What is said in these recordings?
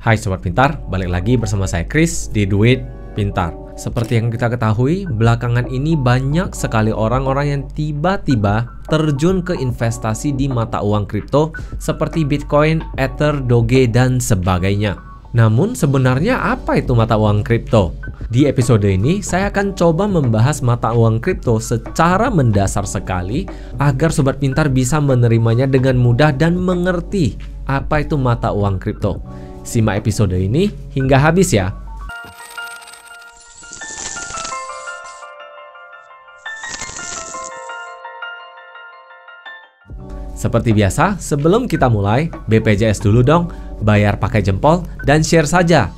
Hai Sobat Pintar, balik lagi bersama saya Chris di Duit Pintar. Seperti yang kita ketahui, belakangan ini banyak sekali orang-orang yang tiba-tiba terjun ke investasi di mata uang kripto seperti Bitcoin, Ether, Doge, dan sebagainya. Namun sebenarnya apa itu mata uang kripto? Di episode ini saya akan coba membahas mata uang kripto secara mendasar sekali agar Sobat Pintar bisa menerimanya dengan mudah dan mengerti apa itu mata uang kripto. Simak episode ini hingga habis ya. Seperti biasa, sebelum kita mulai, BPJS dulu dong, bayar pakai jempol dan share saja.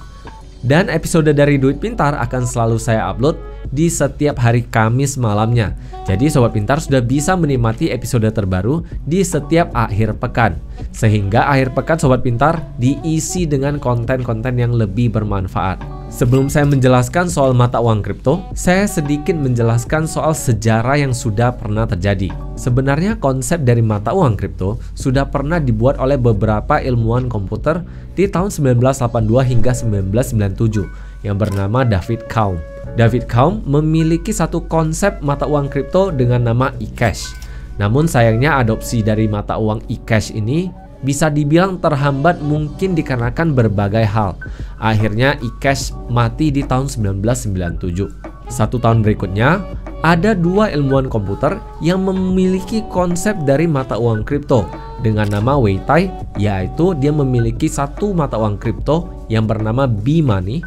Dan episode dari Duit Pintar akan selalu saya upload di setiap hari Kamis malamnya. Jadi Sobat Pintar sudah bisa menikmati episode terbaru di setiap akhir pekan. Sehingga akhir pekan Sobat Pintar diisi dengan konten-konten yang lebih bermanfaat. Sebelum saya menjelaskan soal mata uang kripto, saya sedikit menjelaskan soal sejarah yang sudah pernah terjadi. Sebenarnya konsep dari mata uang kripto sudah pernah dibuat oleh beberapa ilmuwan komputer di tahun 1982 hingga 1997 yang bernama David Chaum. David Chaum memiliki satu konsep mata uang kripto dengan nama eCash. Namun sayangnya adopsi dari mata uang eCash ini bisa dibilang terhambat mungkin dikarenakan berbagai hal. Akhirnya eCash mati di tahun 1997. Satu tahun berikutnya, ada dua ilmuwan komputer yang memiliki konsep dari mata uang kripto dengan nama Wei Tai, yaitu dia memiliki satu mata uang kripto yang bernama B-Money.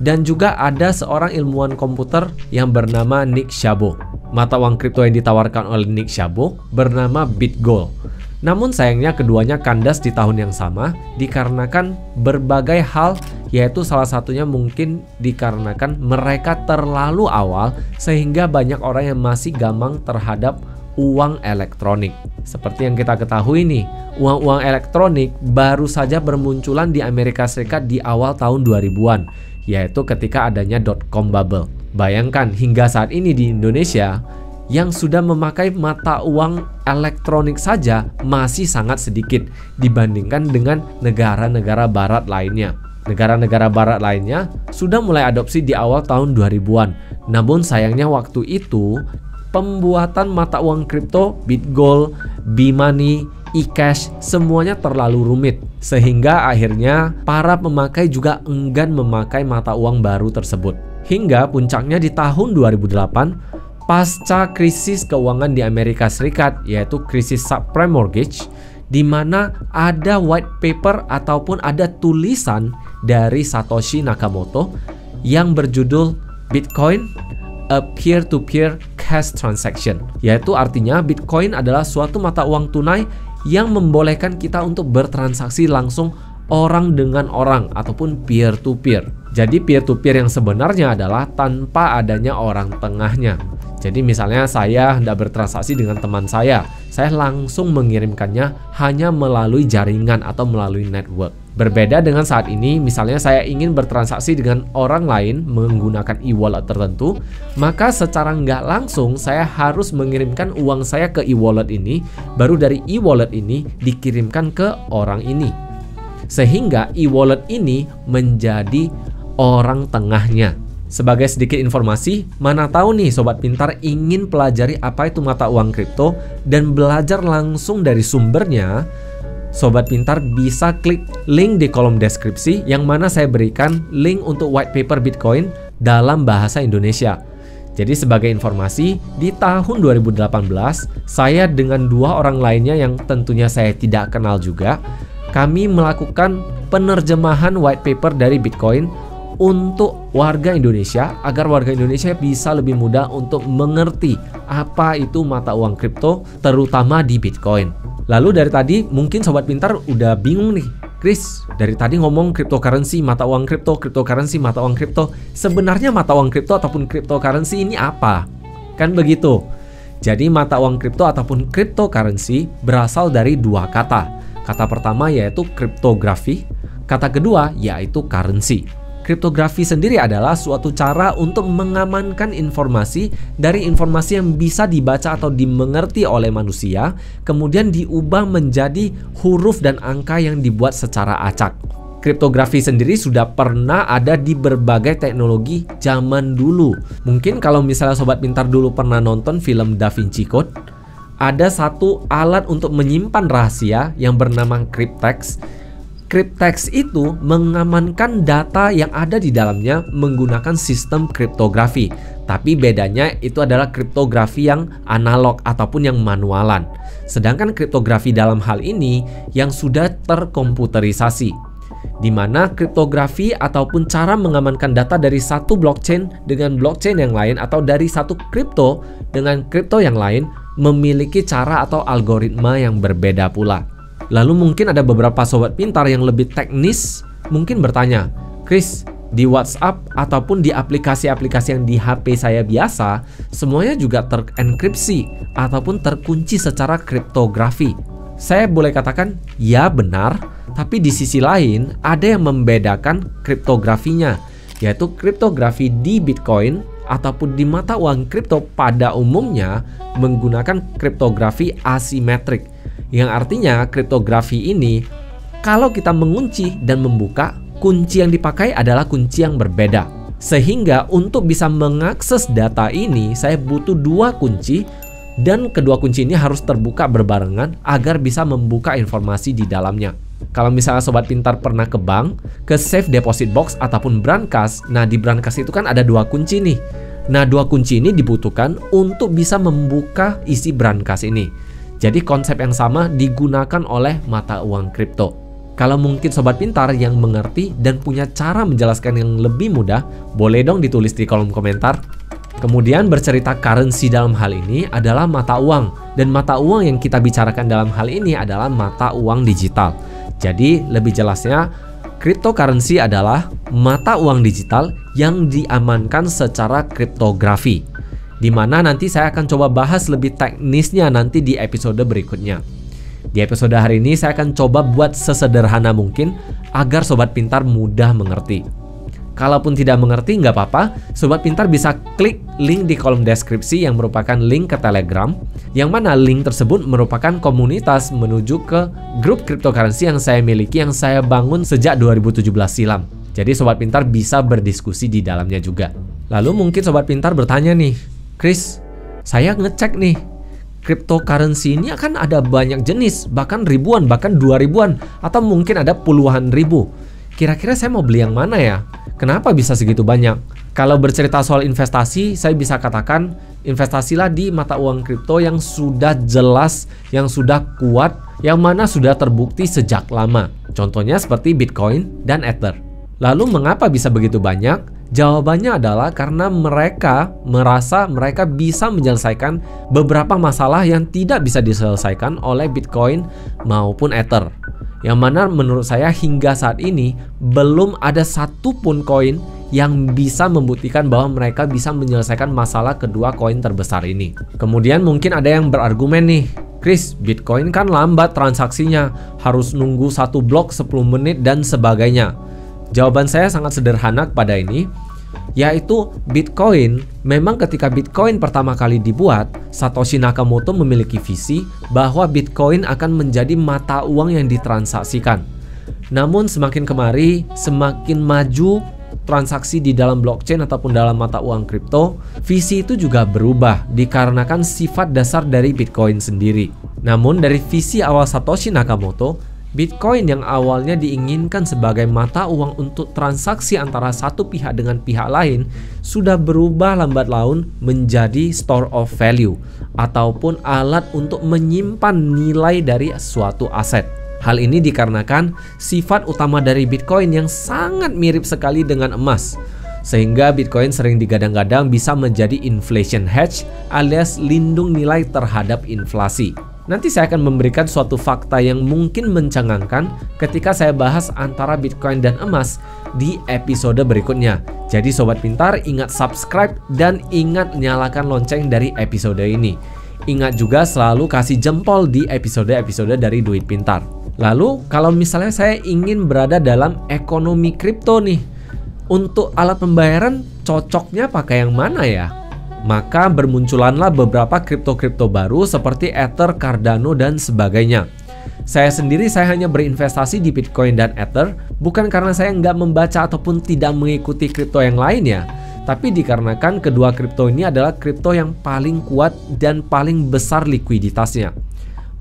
Dan juga ada seorang ilmuwan komputer yang bernama Nick Szabo. Mata uang kripto yang ditawarkan oleh Nick Szabo bernama BitGold. Namun sayangnya keduanya kandas di tahun yang sama dikarenakan berbagai hal, yaitu salah satunya mungkin dikarenakan mereka terlalu awal sehingga banyak orang yang masih gamang terhadap uang elektronik. Seperti yang kita ketahui nih, uang-uang elektronik baru saja bermunculan di Amerika Serikat di awal tahun 2000-an, yaitu ketika adanya .com bubble. Bayangkan hingga saat ini di Indonesia yang sudah memakai mata uang elektronik saja masih sangat sedikit dibandingkan dengan negara-negara barat lainnya. Negara-negara barat lainnya sudah mulai adopsi di awal tahun 2000-an. Namun sayangnya waktu itu pembuatan mata uang kripto, BitGold, B-Money, eCash semuanya terlalu rumit sehingga akhirnya para pemakai juga enggan memakai mata uang baru tersebut. Hingga puncaknya di tahun 2008 pasca krisis keuangan di Amerika Serikat, yaitu krisis subprime mortgage, di mana ada white paper ataupun ada tulisan dari Satoshi Nakamoto yang berjudul Bitcoin a peer-to-peer cash transaction, yaitu artinya Bitcoin adalah suatu mata uang tunai yang membolehkan kita untuk bertransaksi langsung orang dengan orang ataupun peer-to-peer. Jadi peer-to-peer yang sebenarnya adalah tanpa adanya orang tengahnya. Jadi misalnya saya hendak bertransaksi dengan teman saya langsung mengirimkannya hanya melalui jaringan atau melalui network. Berbeda dengan saat ini, misalnya saya ingin bertransaksi dengan orang lain menggunakan e-wallet tertentu, maka secara nggak langsung saya harus mengirimkan uang saya ke e-wallet ini, baru dari e-wallet ini dikirimkan ke orang ini. Sehingga e-wallet ini menjadi orang tengahnya. Sebagai sedikit informasi, mana tahu nih Sobat Pintar ingin pelajari apa itu mata uang kripto dan belajar langsung dari sumbernya, Sobat Pintar bisa klik link di kolom deskripsi yang mana saya berikan link untuk white paper Bitcoin dalam bahasa Indonesia. Jadi sebagai informasi, di tahun 2018 saya dengan dua orang lainnya yang tentunya saya tidak kenal juga, kami melakukan penerjemahan white paper dari Bitcoin untuk warga Indonesia agar warga Indonesia bisa lebih mudah untuk mengerti apa itu mata uang kripto, terutama di Bitcoin. Lalu dari tadi mungkin Sobat Pintar udah bingung nih, Chris, dari tadi ngomong cryptocurrency, mata uang kripto, cryptocurrency, mata uang kripto. Sebenarnya mata uang kripto ataupun cryptocurrency ini apa? Kan begitu. Jadi mata uang kripto ataupun cryptocurrency berasal dari dua kata. Kata pertama yaitu kriptografi, kata kedua yaitu currency. Kriptografi sendiri adalah suatu cara untuk mengamankan informasi dari informasi yang bisa dibaca atau dimengerti oleh manusia, kemudian diubah menjadi huruf dan angka yang dibuat secara acak. kriptografi sendiri sudah pernah ada di berbagai teknologi zaman dulu. Mungkin kalau misalnya Sobat Pintar dulu pernah nonton film Da Vinci Code, ada satu alat untuk menyimpan rahasia yang bernama Cryptex. Cryptex itu mengamankan data yang ada di dalamnya menggunakan sistem kriptografi. Tapi bedanya itu adalah kriptografi yang analog ataupun yang manualan. Sedangkan kriptografi dalam hal ini yang sudah terkomputerisasi, di mana kriptografi ataupun cara mengamankan data dari satu blockchain dengan blockchain yang lain atau dari satu kripto dengan kripto yang lain memiliki cara atau algoritma yang berbeda pula. Lalu mungkin ada beberapa Sobat Pintar yang lebih teknis mungkin bertanya, Chris, di WhatsApp ataupun di aplikasi-aplikasi yang di HP saya biasa, semuanya juga terenkripsi ataupun terkunci secara kriptografi. Saya boleh katakan, ya benar, tapi di sisi lain ada yang membedakan kriptografinya, yaitu kriptografi di Bitcoin ataupun di mata uang kripto pada umumnya menggunakan kriptografi asimetrik, yang artinya kriptografi ini kalau kita mengunci dan membuka, kunci yang dipakai adalah kunci yang berbeda. Sehingga untuk bisa mengakses data ini, saya butuh dua kunci, dan kedua kunci ini harus terbuka berbarengan agar bisa membuka informasi di dalamnya. Kalau misalnya Sobat Pintar pernah ke bank, ke safe deposit box ataupun brankas, nah di brankas itu kan ada dua kunci nih. Nah, dua kunci ini dibutuhkan untuk bisa membuka isi brankas ini. Jadi konsep yang sama digunakan oleh mata uang kripto. Kalau mungkin Sobat Pintar yang mengerti dan punya cara menjelaskan yang lebih mudah, boleh dong ditulis di kolom komentar. Kemudian bercerita currency dalam hal ini adalah mata uang, dan mata uang yang kita bicarakan dalam hal ini adalah mata uang digital. Jadi lebih jelasnya, cryptocurrency adalah mata uang digital yang diamankan secara kriptografi, di mana nanti saya akan coba bahas lebih teknisnya nanti di episode berikutnya. Di episode hari ini saya akan coba buat sesederhana mungkin agar Sobat Pintar mudah mengerti. Kalaupun tidak mengerti nggak apa-apa, Sobat Pintar bisa klik link di kolom deskripsi yang merupakan link ke Telegram, yang mana link tersebut merupakan komunitas menuju ke grup cryptocurrency yang saya miliki, yang saya bangun sejak 2017 silam. Jadi Sobat Pintar bisa berdiskusi di dalamnya juga. Lalu mungkin Sobat Pintar bertanya nih, Chris, saya ngecek nih, cryptocurrency ini akan ada banyak jenis, bahkan ribuan, bahkan 2000-an, atau mungkin ada puluhan ribu. Kira-kira saya mau beli yang mana ya? Kenapa bisa segitu banyak? Kalau bercerita soal investasi, saya bisa katakan investasilah di mata uang kripto yang sudah jelas, yang sudah kuat, yang mana sudah terbukti sejak lama. Contohnya seperti Bitcoin dan Ether. Lalu mengapa bisa begitu banyak? Jawabannya adalah karena mereka merasa mereka bisa menyelesaikan beberapa masalah yang tidak bisa diselesaikan oleh Bitcoin maupun Ether. Yang mana menurut saya hingga saat ini belum ada satupun koin yang bisa membuktikan bahwa mereka bisa menyelesaikan masalah kedua koin terbesar ini. Kemudian mungkin ada yang berargumen nih, Chris, Bitcoin kan lambat transaksinya, harus nunggu satu blok 10 menit dan sebagainya. Jawaban saya sangat sederhana kepada ini, yaitu Bitcoin, memang ketika Bitcoin pertama kali dibuat, Satoshi Nakamoto memiliki visi bahwa Bitcoin akan menjadi mata uang yang ditransaksikan. Namun semakin kemari, semakin maju transaksi di dalam blockchain ataupun dalam mata uang kripto, visi itu juga berubah dikarenakan sifat dasar dari Bitcoin sendiri. Namun dari visi awal Satoshi Nakamoto, Bitcoin yang awalnya diinginkan sebagai mata uang untuk transaksi antara satu pihak dengan pihak lain sudah berubah lambat laun menjadi store of value ataupun alat untuk menyimpan nilai dari suatu aset. Hal ini dikarenakan sifat utama dari Bitcoin yang sangat mirip sekali dengan emas, sehingga Bitcoin sering digadang-gadang bisa menjadi inflation hedge alias lindung nilai terhadap inflasi. Nanti saya akan memberikan suatu fakta yang mungkin mencengangkan ketika saya bahas antara Bitcoin dan emas di episode berikutnya. Jadi Sobat Pintar ingat subscribe dan ingat nyalakan lonceng dari episode ini. Ingat juga selalu kasih jempol di episode-episode dari Duit Pintar. Lalu kalau misalnya saya ingin berada dalam ekonomi kripto nih, untuk alat pembayaran cocoknya pakai yang mana ya? Maka bermunculanlah beberapa kripto-kripto baru seperti Ether, Cardano, dan sebagainya. Saya hanya berinvestasi di Bitcoin dan Ether bukan karena saya nggak membaca ataupun tidak mengikuti kripto yang lainnya, tapi dikarenakan kedua kripto ini adalah kripto yang paling kuat dan paling besar likuiditasnya.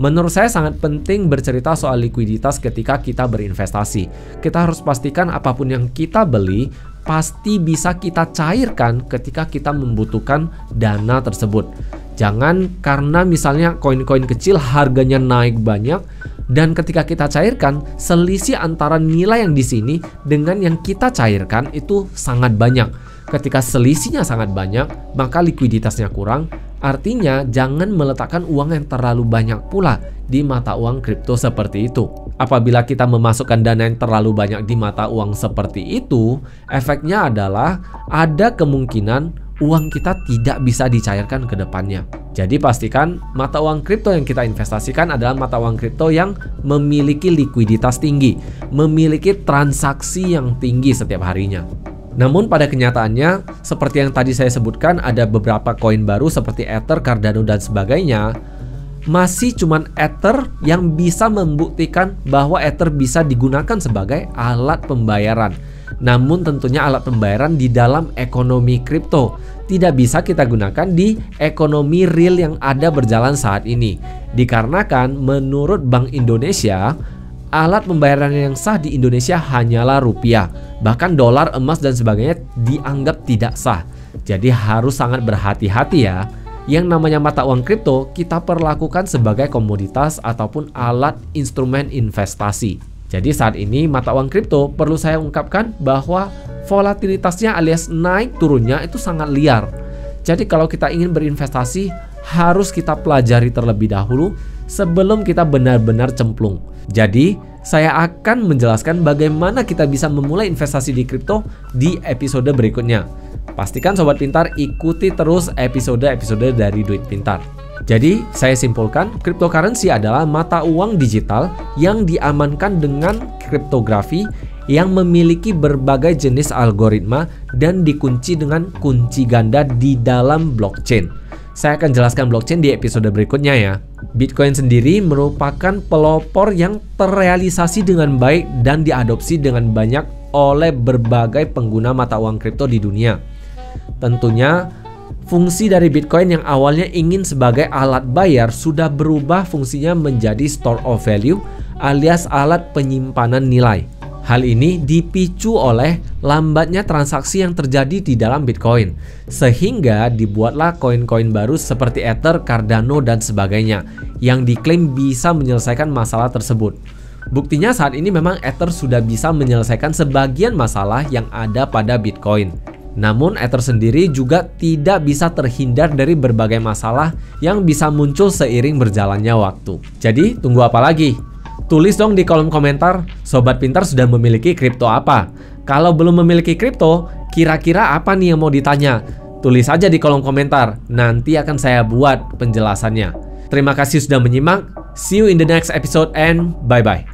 Menurut saya sangat penting bercerita soal likuiditas ketika kita berinvestasi. Kita harus pastikan apapun yang kita beli pasti bisa kita cairkan ketika kita membutuhkan dana tersebut. Jangan karena misalnya koin-koin kecil harganya naik banyak dan ketika kita cairkan selisih antara nilai yang di sini dengan yang kita cairkan itu sangat banyak. Ketika selisihnya sangat banyak, maka likuiditasnya kurang. Artinya jangan meletakkan uang yang terlalu banyak pula di mata uang kripto seperti itu. Apabila kita memasukkan dana yang terlalu banyak di mata uang seperti itu, efeknya adalah ada kemungkinan uang kita tidak bisa dicairkan ke depannya. Jadi pastikan mata uang kripto yang kita investasikan adalah mata uang kripto yang memiliki likuiditas tinggi, memiliki transaksi yang tinggi setiap harinya. Namun pada kenyataannya, seperti yang tadi saya sebutkan, ada beberapa koin baru seperti Ether, Cardano, dan sebagainya. Masih cuman Ether yang bisa membuktikan bahwa Ether bisa digunakan sebagai alat pembayaran. Namun tentunya alat pembayaran di dalam ekonomi kripto. Tidak bisa kita gunakan di ekonomi real yang ada berjalan saat ini. Dikarenakan menurut Bank Indonesia, alat pembayaran yang sah di Indonesia hanyalah rupiah. Bahkan dolar, emas, dan sebagainya dianggap tidak sah. Jadi harus sangat berhati-hati ya. Yang namanya mata uang kripto kita perlakukan sebagai komoditas ataupun alat instrumen investasi. Jadi saat ini mata uang kripto perlu saya ungkapkan bahwa volatilitasnya alias naik turunnya itu sangat liar. Jadi kalau kita ingin berinvestasi harus kita pelajari terlebih dahulu sebelum kita benar-benar cemplung. Jadi, saya akan menjelaskan bagaimana kita bisa memulai investasi di kripto di episode berikutnya. Pastikan Sobat Pintar ikuti terus episode-episode dari Duit Pintar. Jadi, saya simpulkan, cryptocurrency adalah mata uang digital yang diamankan dengan kriptografi yang memiliki berbagai jenis algoritma dan dikunci dengan kunci ganda di dalam blockchain. Saya akan jelaskan blockchain di episode berikutnya ya. Bitcoin sendiri merupakan pelopor yang terrealisasi dengan baik dan diadopsi dengan banyak oleh berbagai pengguna mata uang kripto di dunia. Tentunya, fungsi dari Bitcoin yang awalnya ingin sebagai alat bayar sudah berubah fungsinya menjadi store of value alias alat penyimpanan nilai. Hal ini dipicu oleh lambatnya transaksi yang terjadi di dalam Bitcoin, sehingga dibuatlah koin-koin baru seperti Ether, Cardano, dan sebagainya yang diklaim bisa menyelesaikan masalah tersebut. Buktinya saat ini memang Ether sudah bisa menyelesaikan sebagian masalah yang ada pada Bitcoin. Namun Ether sendiri juga tidak bisa terhindar dari berbagai masalah yang bisa muncul seiring berjalannya waktu. Jadi tunggu apa lagi? Tulis dong di kolom komentar, Sobat Pintar sudah memiliki kripto apa? Kalau belum memiliki kripto, kira-kira apa nih yang mau ditanya? Tulis aja di kolom komentar, nanti akan saya buat penjelasannya. Terima kasih sudah menyimak, see you in the next episode and bye-bye.